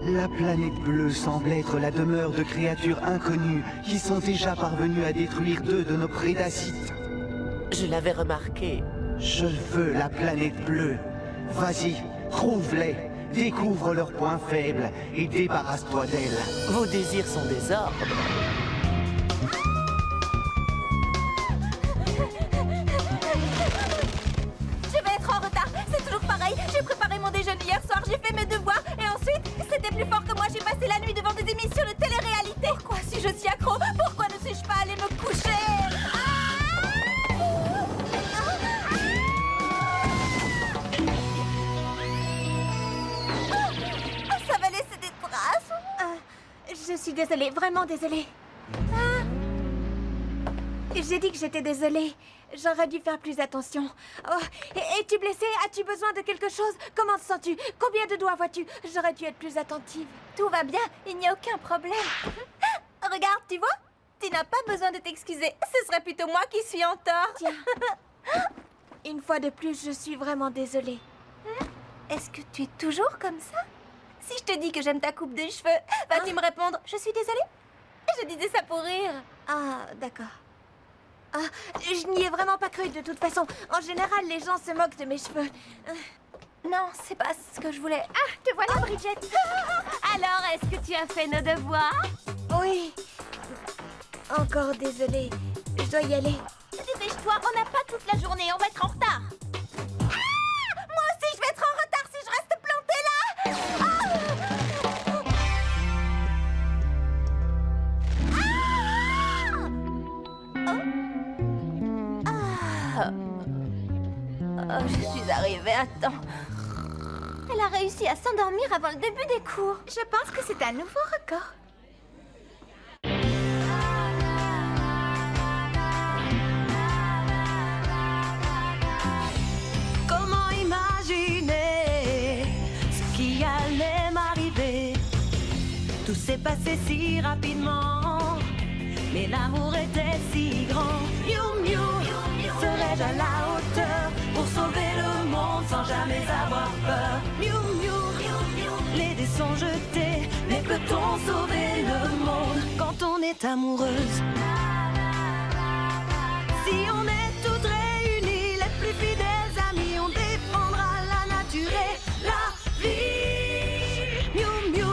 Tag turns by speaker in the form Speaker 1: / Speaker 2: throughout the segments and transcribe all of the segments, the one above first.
Speaker 1: La planète bleue semble être la demeure de créatures inconnues qui sont déjà parvenues à détruire 2 de nos prédacites.
Speaker 2: Je l'avais remarqué.
Speaker 1: Je veux la planète bleue. Vas-y, trouve-les, découvre leurs points faibles et débarrasse-toi d'elles.
Speaker 2: Vos désirs sont des ordres.
Speaker 3: Je vais être en retard, c'est toujours pareil. J'ai préparé mon déjeuner hier soir, j'ai fait mes devoirs et ensuite, c'était plus fort que moi, j'ai passé la nuit devant des émissions de télé-réalité. Pourquoi si je suis accro, pourquoi ne suis-je pas allée me coucher? Ça va laisser des traces. Je suis désolée, vraiment désolée. J'ai dit que j'étais désolée. J'aurais dû faire plus attention. Oh, es-tu blessée? As-tu besoin de quelque chose? Comment te sens-tu? Combien de doigts vois-tu? J'aurais dû être plus attentive. Tout va bien, il n'y a aucun problème. Regarde, tu vois? Tu n'as pas besoin de t'excuser. Ce serait plutôt moi qui suis en tort. Tiens. Une fois de plus, je suis vraiment désolée. Est-ce que tu es toujours comme ça? Si je te dis que j'aime ta coupe de cheveux, vas-tu me répondre « Je suis désolée » ? Je disais ça pour rire. Ah, d'accord. Ah, je n'y ai vraiment pas cru de toute façon. En général, les gens se moquent de mes cheveux. Non, c'est pas ce que je voulais. Ah, te voilà, Bridget.
Speaker 4: Alors, est-ce que tu as fait nos devoirs?
Speaker 3: Oui. Encore désolée. Je dois y aller.
Speaker 4: Dépêche-toi, on n'a pas toute la journée, on va être en retard.
Speaker 3: Moi aussi, je vais être en retard si je reste plantée là.
Speaker 4: Oh, je suis arrivée à temps. Elle a réussi à s'endormir avant le début des cours.
Speaker 3: Je pense que c'est un nouveau record.
Speaker 5: Comment imaginer ce qui allait m'arriver? Tout s'est passé si rapidement, mais l'amour était si grand. Miou miou, serais-je à la hauteur pour sauver le monde sans jamais avoir peur? Miou miou, les dés sont jetés, mais peut-on sauver le monde quand on est amoureuse? Si on est toutes réunies, les plus fidèles amis, on défendra la nature et la vie. Miou miou,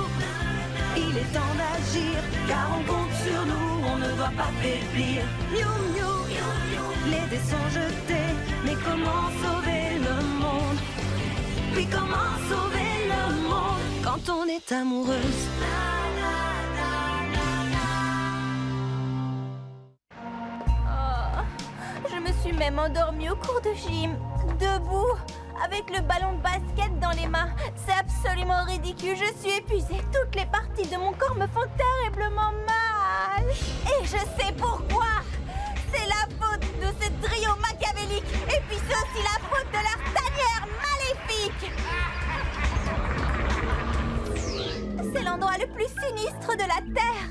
Speaker 5: il est temps d'agir, car on compte sur nous, on ne doit pas faiblir. Miou miou, les dés sont jetés, mais comment sauver le monde? Oui, comment sauver le monde quand on est amoureuse?
Speaker 3: Je me suis même endormie au cours de gym, debout, avec le ballon de basket dans les mains. C'est absolument ridicule, je suis épuisée. Toutes les parties de mon corps me font terriblement mal. Et je sais pourquoi. C'est la faute de ce trio machiavélique. Et puis c'est aussi la faute de leur tanière maléfique. C'est l'endroit le plus sinistre de la Terre.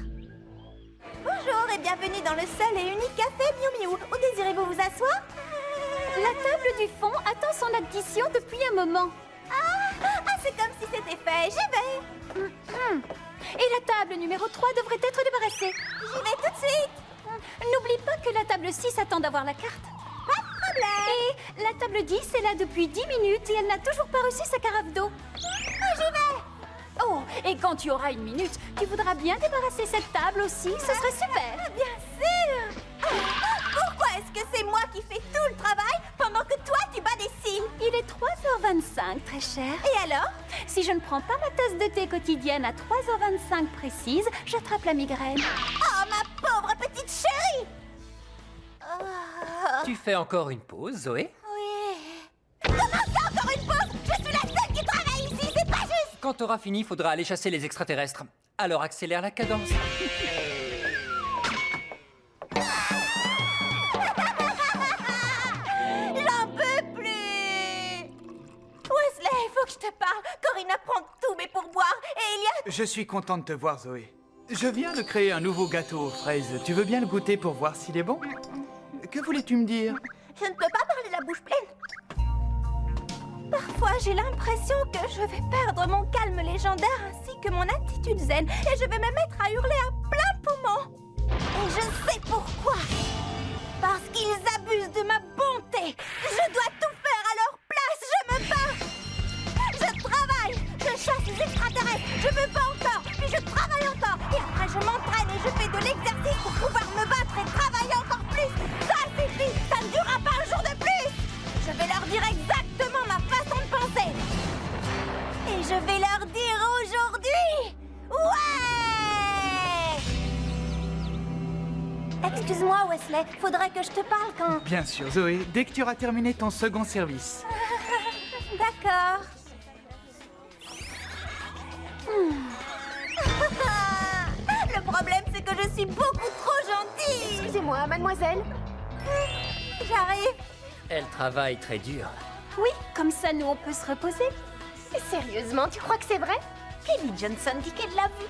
Speaker 3: Bonjour et bienvenue dans le seul et unique café Miu Miu. Où désirez-vous vous asseoir?
Speaker 4: La table du fond attend son addition depuis un moment.
Speaker 3: C'est comme si c'était fait. J'y vais.
Speaker 4: Et la table numéro 3 devrait être débarrassée.
Speaker 3: J'y vais tout de suite.
Speaker 4: N'oublie pas que la table 6 attend d'avoir la carte.
Speaker 3: Pas de problème.
Speaker 4: Et la table 10 est là depuis 10 minutes et elle n'a toujours pas reçu sa carafe d'eau.
Speaker 3: J'y vais.
Speaker 4: Oh, et quand tu auras une minute, tu voudras bien débarrasser cette table aussi, ce serait super.
Speaker 3: Bien sûr. Pourquoi est-ce que c'est moi qui fais tout le travail pendant que toi tu bats des cils?
Speaker 4: Il est 3h25, très cher.
Speaker 3: Et alors?
Speaker 4: Si je ne prends pas ma tasse de thé quotidienne à 3h25 précise, j'attrape la migraine.
Speaker 3: Oh, ma pauvre petite chérie.
Speaker 6: Tu fais encore une pause, Zoé?
Speaker 3: Oui. Comment ça, encore une pause? Je suis la seule qui travaille ici, c'est pas juste.
Speaker 6: Quand t'auras fini, il faudra aller chasser les extraterrestres. Alors accélère la cadence.
Speaker 3: J'en peux plus. Wesley, il faut que je te parle. Corinne prend tous mes pourboires et il y a...
Speaker 7: Je suis content de te voir, Zoé. Je viens de créer un nouveau gâteau aux fraises. Tu veux bien le goûter pour voir s'il est bon? Que voulais-tu me dire?
Speaker 3: Je ne peux pas parler la bouche pleine. Parfois, j'ai l'impression que je vais perdre mon calme légendaire ainsi que mon attitude zen et je vais me mettre à hurler à plein poumon. Et je sais pourquoi. Parce qu'ils abusent de ma bonté. Je dois tout faire à leur place. Je me bats. Je travaille. Je chasse les extraterrestres. Je me bats encore. Puis je travaille encore. Et après, je m'entraîne et je fais de l'exercice pour pouvoir me battre et travailler encore plus. Ça suffit. Ça ne durera pas un jour de plus. Je vais leur dire exactement ma façon de penser. Et je vais leur dire aujourd'hui. Ouais! Excuse-moi, Wesley. Faudrait que je te parle quand...
Speaker 7: Bien sûr, Zoé, dès que tu auras terminé ton second service.
Speaker 3: D'accord. Le problème, c'est que je suis beaucoup trop gentille.
Speaker 8: Excusez-moi, mademoiselle.
Speaker 3: J'arrive.
Speaker 6: Elle travaille très dur.
Speaker 4: Oui, comme ça, nous, on peut se reposer.
Speaker 8: Sérieusement, tu crois que c'est vrai?
Speaker 3: Kelly Johnson dit qu'elle l'a vu.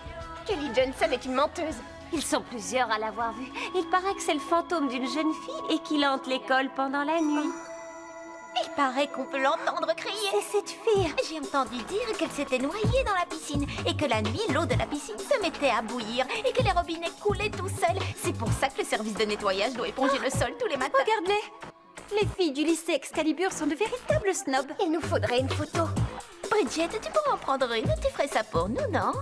Speaker 8: Kelly Johnson est une menteuse.
Speaker 4: Ils sont plusieurs à l'avoir vu. Il paraît que c'est le fantôme d'une jeune fille et qu'il hante l'école pendant la nuit.
Speaker 3: Il paraît qu'on peut l'entendre crier. C'est cette fille. J'ai entendu dire qu'elle s'était noyée dans la piscine et que la nuit, l'eau de la piscine se mettait à bouillir et que les robinets coulaient tout seuls. C'est pour ça que le service de nettoyage doit éponger le sol tous les matins.
Speaker 4: Regardez, les filles du lycée Excalibur sont de véritables snobs.
Speaker 8: Il nous faudrait une photo.
Speaker 3: Bridget, tu pourrais en prendre une. Tu ferais ça pour nous, non?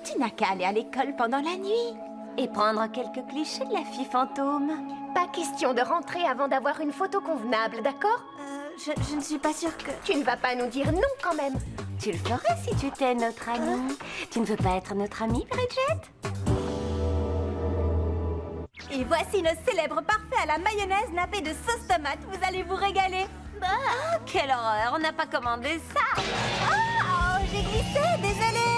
Speaker 3: Tu n'as qu'à aller à l'école pendant la nuit.
Speaker 4: Et prendre quelques clichés de la fille fantôme.
Speaker 8: Pas question de rentrer avant d'avoir une photo convenable, d'accord?
Speaker 3: Je ne suis pas sûre que...
Speaker 8: Tu ne vas pas nous dire non quand même.
Speaker 4: Tu le ferais si tu étais notre amie. Tu ne veux pas être notre amie, Bridget?
Speaker 3: Et voici nos célèbres parfaits à la mayonnaise nappés de sauce tomate. Vous allez vous régaler.
Speaker 4: Oh, quelle horreur, on n'a pas commandé ça.
Speaker 3: Oh, j'ai glissé, désolée.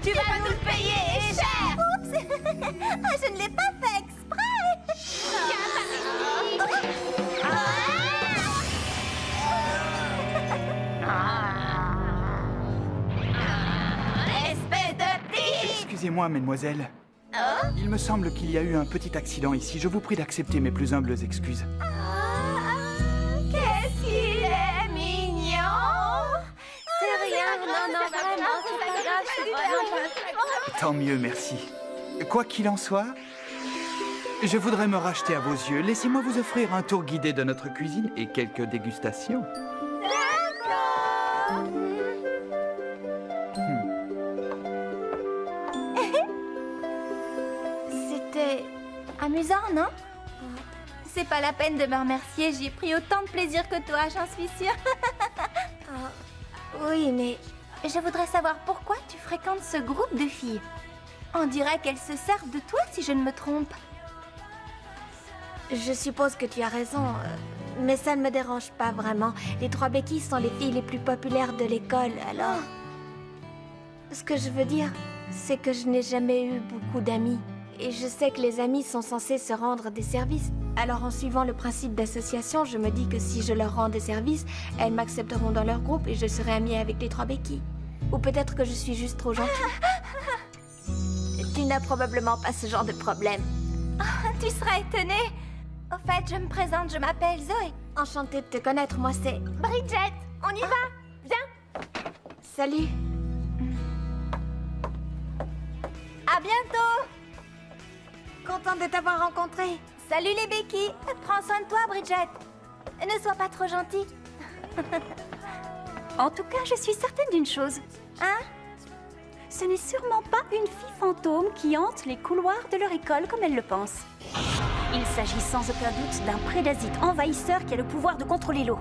Speaker 4: Tu vas nous le payer cher.
Speaker 3: Oups. Ah, je ne l'ai pas fait exprès.
Speaker 4: Espèce de petit.
Speaker 7: Excusez-moi, mademoiselle. Il me semble qu'il y a eu un petit accident ici. Je vous prie d'accepter mes plus humbles excuses.
Speaker 3: Qu'est-ce qu'il est mignon.
Speaker 4: C'est rien, non, vraiment, c'est pas grave, c'est vraiment pas...
Speaker 7: Tant mieux, merci. Quoi qu'il en soit, je voudrais me racheter à vos yeux. Laissez-moi vous offrir un tour guidé de notre cuisine et quelques dégustations.
Speaker 3: C'était amusant, non? C'est pas la peine de me remercier, j'ai pris autant de plaisir que toi, j'en suis sûre. Oui, mais je voudrais savoir pourquoi tu fréquentes ce groupe de filles. On dirait qu'elles se servent de toi, si je ne me trompe. Je suppose que tu as raison, mais ça ne me dérange pas vraiment. Les trois béquilles sont les filles les plus populaires de l'école, alors... Ce que je veux dire, c'est que je n'ai jamais eu beaucoup d'amis. Et je sais que les amis sont censés se rendre des services. Alors en suivant le principe d'association, je me dis que si je leur rends des services, elles m'accepteront dans leur groupe et je serai amie avec les trois béquilles. Ou peut-être que je suis juste trop gentille. Tu n'as probablement pas ce genre de problème. Tu seras étonnée. Au fait, je me présente, je m'appelle Zoé. Enchantée de te connaître, moi c'est...
Speaker 8: Bridget, on y va? Viens.
Speaker 3: Salut. À bientôt. Contente de t'avoir rencontré. Salut les béquilles. Prends soin de toi, Bridget. Ne sois pas trop gentille.
Speaker 4: En tout cas, je suis certaine d'une chose.
Speaker 3: Hein?
Speaker 4: Ce n'est sûrement pas une fille fantôme qui hante les couloirs de leur école comme elle le pense. Il s'agit sans aucun doute d'un prédasite envahisseur qui a le pouvoir de contrôler l'eau.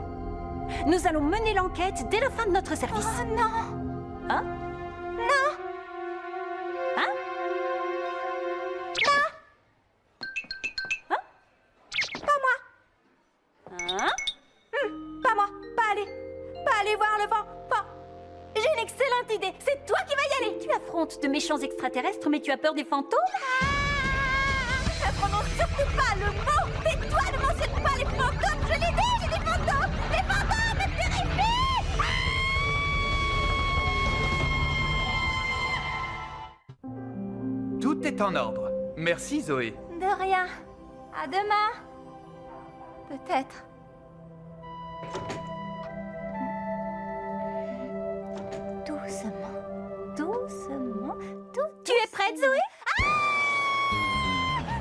Speaker 4: Nous allons mener l'enquête dès la fin de notre service.
Speaker 3: Oh non.
Speaker 4: Hein?
Speaker 3: Non.
Speaker 4: Hein?
Speaker 3: Non. Pas moi.
Speaker 4: Hein?
Speaker 3: Pas moi. Pas aller voir le vent. Pas. J'ai une excellente idée. C'est toi qui vas y aller.
Speaker 4: Tu affrontes de méchants extraterrestres, mais tu as peur des fantômes?
Speaker 3: Ne prononce surtout pas le mot. Tais-toi, ne mentionne pas les fantômes. Je l'ai dit, j'ai des fantômes. Les fantômes me purifient.
Speaker 7: Tout est en ordre. Merci, Zoé.
Speaker 3: De rien. À demain. Peut-être.
Speaker 4: Doucement, doucement, Tu es prête, Zoé?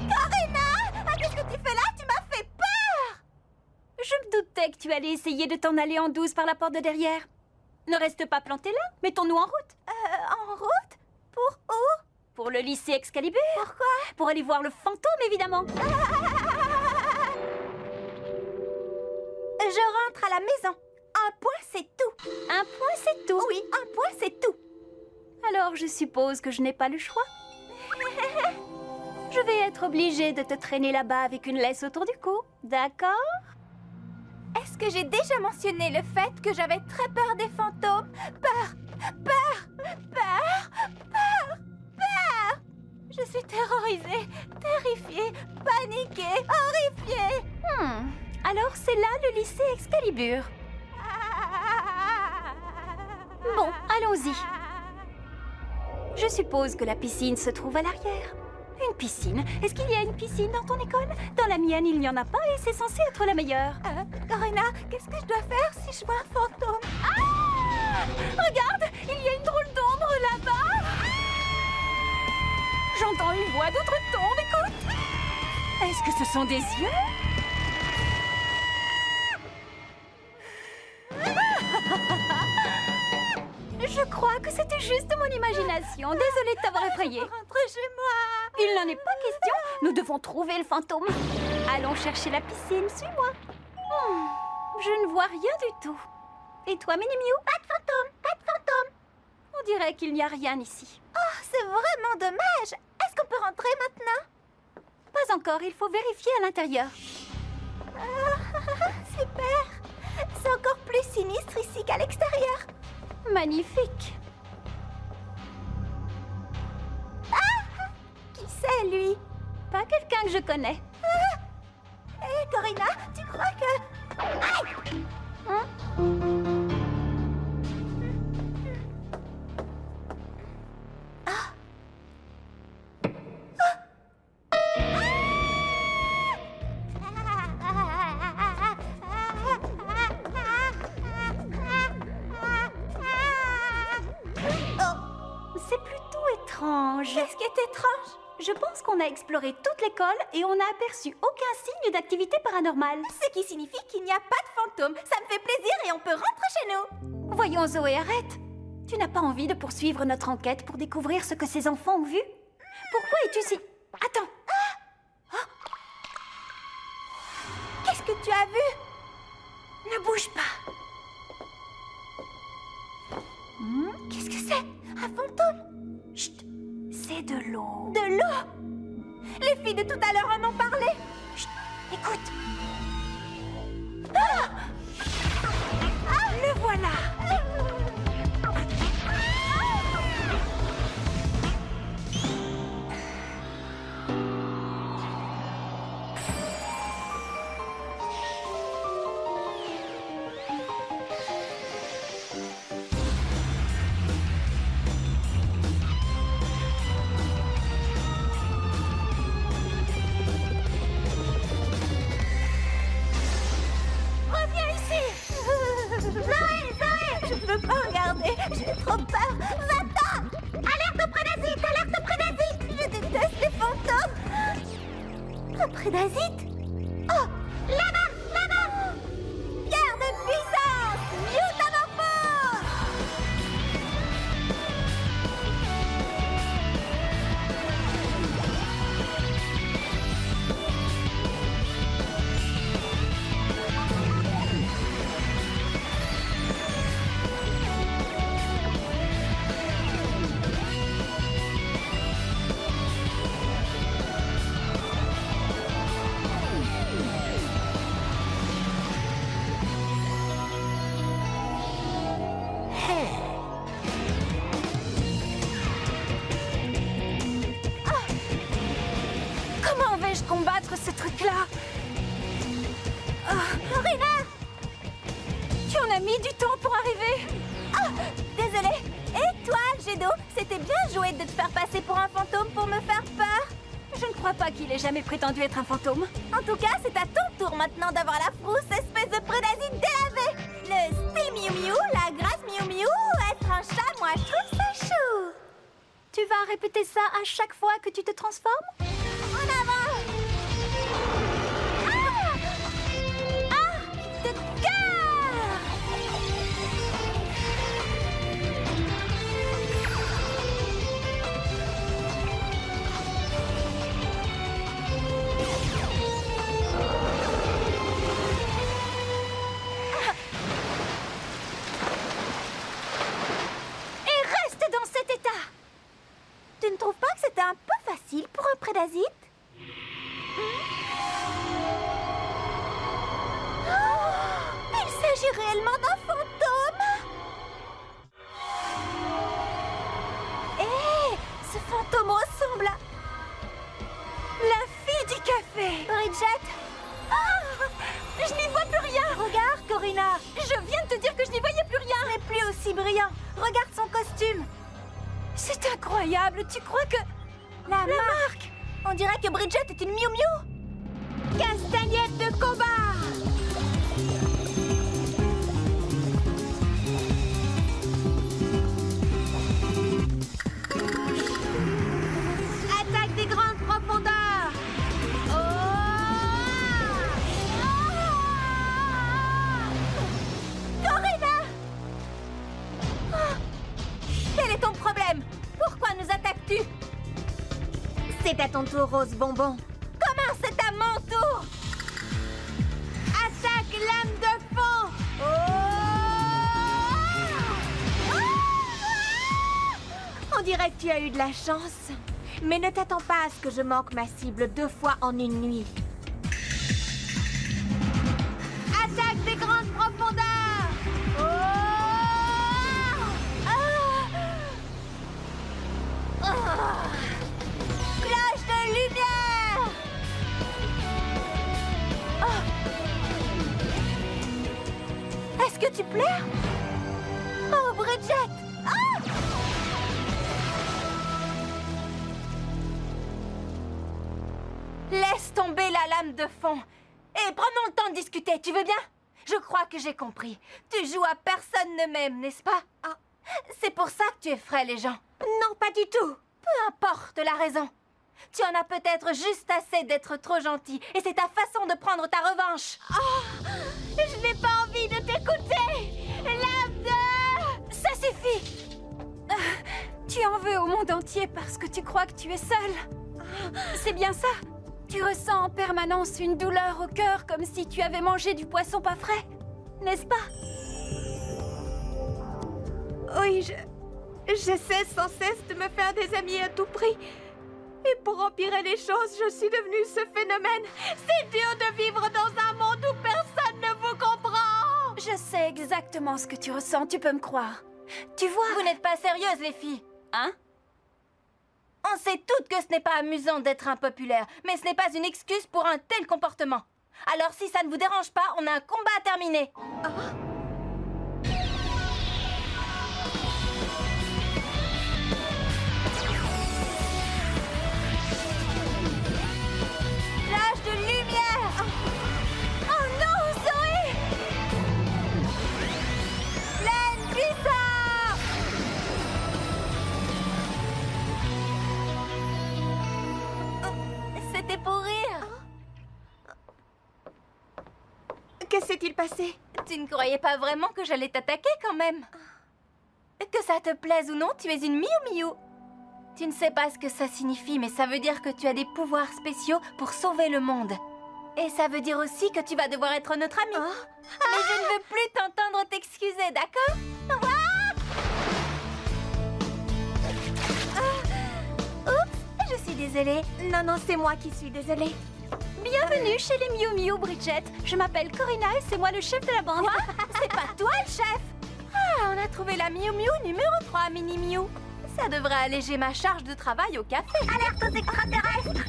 Speaker 3: Corinna! Qu'est-ce que tu fais là? Tu m'as fait peur!
Speaker 4: Je me doutais que tu allais essayer de t'en aller en douce par la porte de derrière. Ne reste pas planté là, mettons-nous en route.
Speaker 3: En route? Pour où?
Speaker 4: Pour le lycée Excalibur.
Speaker 3: Pourquoi?
Speaker 4: Pour aller voir le fantôme, évidemment.
Speaker 3: Je rentre à la maison. Un point, c'est tout.
Speaker 4: Un point, c'est tout.
Speaker 3: Oui, un point, c'est tout.
Speaker 4: Alors, je suppose que je n'ai pas le choix. Je vais être obligée de te traîner là-bas avec une laisse autour du cou. D'accord?
Speaker 3: Est-ce que j'ai déjà mentionné le fait que j'avais très peur des fantômes? Peur! Je suis terrorisée, terrifiée, paniquée, horrifiée.
Speaker 4: Alors, c'est là le lycée Excalibur. Bon, allons-y. Je suppose que la piscine se trouve à l'arrière. Une piscine? Est-ce qu'il y a une piscine dans ton école? Dans la mienne, il n'y en a pas et c'est censé être la meilleure.
Speaker 3: Corinna, qu'est-ce que je dois faire si je vois un fantôme?
Speaker 4: Regarde, il y a une drôle d'ombre là-bas. J'entends une voix d'outre-tombe, écoute. Est-ce que ce sont des yeux? Je crois que c'était juste mon imagination. Désolée de t'avoir effrayée.
Speaker 3: Rentre chez moi.
Speaker 4: Il n'en est pas question. Nous devons trouver le fantôme. Allons chercher la piscine. Suis-moi. Je ne vois rien du tout. Et toi, Minimiou?
Speaker 3: Pas de fantôme, pas de fantôme.
Speaker 4: On dirait qu'il n'y a rien ici.
Speaker 3: Oh, c'est vraiment dommage. Est-ce qu'on peut rentrer maintenant?
Speaker 4: Pas encore. Il faut vérifier à l'intérieur.
Speaker 3: Super. C'est encore plus sinistre ici qu'à l'extérieur.
Speaker 4: Magnifique.
Speaker 3: Qui c'est, lui?
Speaker 4: Pas quelqu'un que je connais.
Speaker 3: Hé, Corinna, tu crois que... Aïe!
Speaker 4: C'est plutôt étrange.
Speaker 3: Qu'est-ce qui est étrange?
Speaker 4: Je pense qu'on a exploré toute l'école et on n'a aperçu aucun signe d'activité paranormale.
Speaker 3: Ce qui signifie qu'il n'y a pas de fantôme. Ça me fait plaisir et on peut rentrer chez nous.
Speaker 4: Voyons, Zoé, arrête. Tu n'as pas envie de poursuivre notre enquête pour découvrir ce que ces enfants ont vu? Pourquoi es-tu si... Attends.
Speaker 3: Qu'est-ce que tu as vu?
Speaker 4: Ne bouge pas.
Speaker 3: Qu'est-ce que c'est? Un fantôme?
Speaker 4: Chut. C'est de l'eau.
Speaker 3: De l'eau? Les filles de tout à l'heure en ont parlé.
Speaker 4: Chut. Écoute.
Speaker 3: Le voilà. Reviens ici. Zoé, je ne veux pas regarder. J'ai trop peur. Va-t'en. Alerte au prédasite, alerte au prédasite. Je déteste les fantômes. Un prédasite? Oh, là-bas, là-bas. Pierre de puissance, Mutamorphose.
Speaker 4: Comment vais-je combattre ce truc-là?
Speaker 3: Corinna.
Speaker 4: Tu en as mis du temps pour arriver.
Speaker 3: Oh, désolée. Et toi, Algedo, c'était bien joué de te faire passer pour un fantôme pour me faire peur.
Speaker 4: Je ne crois pas qu'il ait jamais prétendu être un fantôme.
Speaker 3: En tout cas, c'est à ton tour maintenant d'avoir la frousse, espèce de prédasite délavé. Le style Miu Miu, la grâce Miu Miu, être un chat, moi je trouve ça chou.
Speaker 4: Tu vas répéter ça à chaque fois que tu te transformes?
Speaker 3: En avant. De cœur.
Speaker 4: Et reste dans cet état!
Speaker 3: Tu ne trouves pas que c'était un peu facile pour un prédasite? Il s'agit réellement d'un fantôme! Hé! Ce fantôme ressemble à... la fille du café! Bridget! Je n'y vois plus rien! Regarde, Corinna! Je viens de te dire que je n'y voyais plus rien! Ce n'est plus aussi brillant! Regarde son costume!
Speaker 4: C'est incroyable, tu crois que...
Speaker 3: La marque! On dirait que Bridget est une Miu Miu! Castagnette de combat! Attaque des grandes profondeurs! Corinna! Quel est ton problème? Pourquoi nous attaques-tu? C'est à ton tour, Rose Bonbon. Comment c'est à mon tour? Attaque lame de fond! On dirait que tu as eu de la chance. Mais ne t'attends pas à ce que je manque ma cible 2 fois en une nuit. Attaque des grandes profondeurs! Flash de lumière! Est-ce que tu pleures? Oh, Bridget! Laisse tomber la lame de fond. Et prenons le temps de discuter, tu veux bien? Je crois que j'ai compris. Tu joues à personne ne m'aime, n'est-ce pas? C'est pour ça que tu effraies les gens. Non, pas du tout. Peu importe la raison. Tu en as peut-être juste assez d'être trop gentil. Et c'est ta façon de prendre ta revanche. Je n'ai pas envie de t'écouter. Lame de...
Speaker 4: Ça suffit! Tu en veux au monde entier parce que tu crois que tu es seule. C'est bien ça? Tu ressens en permanence une douleur au cœur comme si tu avais mangé du poisson pas frais, n'est-ce pas?
Speaker 3: Oui, j'essaie sans cesse de me faire des amis à tout prix. Et pour empirer les choses, je suis devenue ce phénomène. C'est dur de vivre dans un monde où personne ne vous comprend.
Speaker 4: Je sais exactement ce que tu ressens, tu peux me croire. Tu vois...
Speaker 3: Vous n'êtes pas sérieuses, les filles.
Speaker 4: Hein?
Speaker 3: On sait toutes que ce n'est pas amusant d'être impopulaire, mais ce n'est pas une excuse pour un tel comportement. Alors si ça ne vous dérange pas, on a un combat à terminer. Flash de lumière! Oh non, Zoé! Pleine puissance! C'était pour rire. Que s'est-il passé? Tu ne croyais pas vraiment que j'allais t'attaquer quand même? Que ça te plaise ou non, tu es une Miu Miu. Tu ne sais pas ce que ça signifie, mais ça veut dire que tu as des pouvoirs spéciaux pour sauver le monde. Et ça veut dire aussi que tu vas devoir être notre amie. Mais je ne veux plus t'entendre t'excuser, d'accord? Oups, je suis désolée. Non, c'est moi qui suis désolée.
Speaker 4: Bienvenue chez les Miu Miu, Bridget. Je m'appelle Corinna et c'est moi le chef de la bande.
Speaker 3: C'est pas toi le chef? On a trouvé la Miu Miu numéro 3, Mini Miu. Ça devrait alléger ma charge de travail au café. Alerte aux extraterrestres!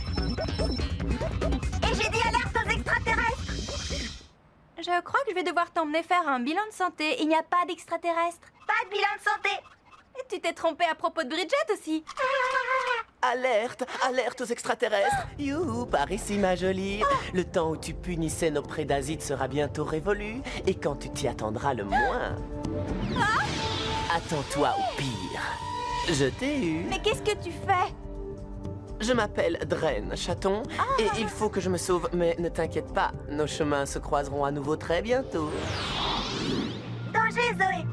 Speaker 3: Et j'ai dit alerte aux extraterrestres! Je crois que je vais devoir t'emmener faire un bilan de santé. Il n'y a pas d'extraterrestres. Pas de bilan de santé! Et tu t'es trompée à propos de Bridget aussi.
Speaker 2: Alerte, alerte aux extraterrestres. Youhou, par ici ma jolie. Le temps où tu punissais nos prédasites sera bientôt révolu. Et quand tu t'y attendras le moins, attends-toi au pire. Je t'ai eu.
Speaker 3: Mais qu'est-ce que tu fais?
Speaker 2: Je m'appelle Dren, chaton, et il faut que je me sauve, mais ne t'inquiète pas, nos chemins se croiseront à nouveau très bientôt.
Speaker 8: Danger, Zoé!